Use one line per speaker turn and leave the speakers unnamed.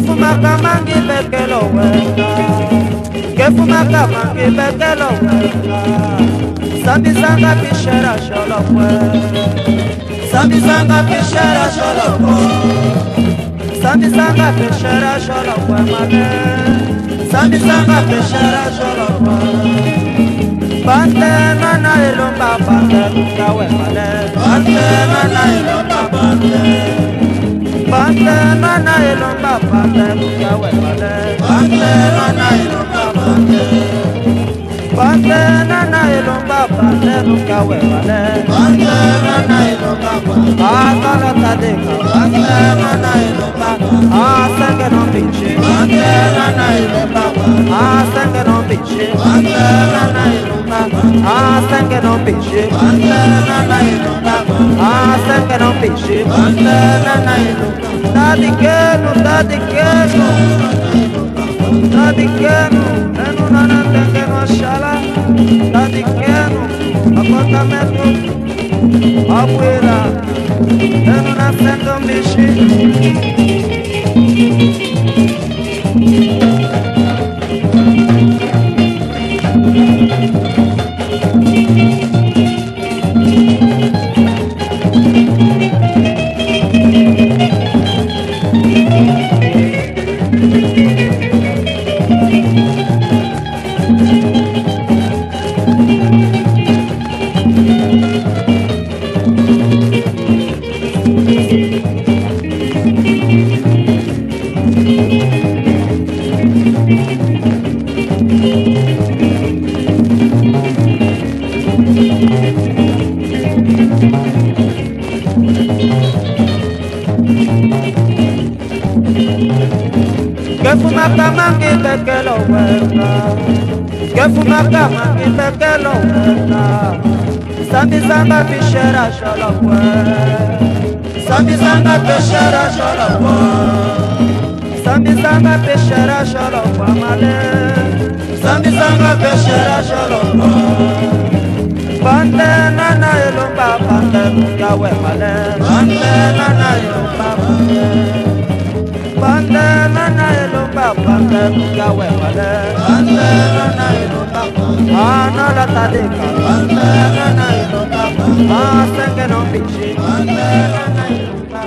fuma kama ngibekelo wena ke fuma kama ngibekelo wena Sambi sanga pishera sholokwe Sambi sanga pishera sholokwe Sambi sanga pishera sholokwe male Sambi sanga pishera sholokwe Bante nana ilomba bante kawe male Bante nana ilomba bante Bante nana ilomba bante kawe male Bante nana ilomba bante Bante nana ilomba bante kawe male Bante nana ilomba bante Akala tadeka Bante nana ilomba Asenge no biche Bante nana ilomba Asenge no biche Bante nana ilomba Asenge no biche Bante nana ilomba Asenge no biche Bante nana ilomba Dadikenu Dadikenu Enu nana tengenu ashala Dadikenu Akotametu Abuela Enu na sendo biche Que fuma kama ngibekelo wena Que fuma kama ngibekelo wena Sambi sanga pishera sholokwe Sambi sanga pishera sholokwe Sambi sanga pishera sholokwe male Sambi sanga pishera sholokwe Bante nana ilomba bante kawe male Bante nana ilomba bante Bante nana ilomba bante kawe male Bante nana ilomba Ana la tadeka Bante nana ilomba Asenge no bichi Bante nana ilomba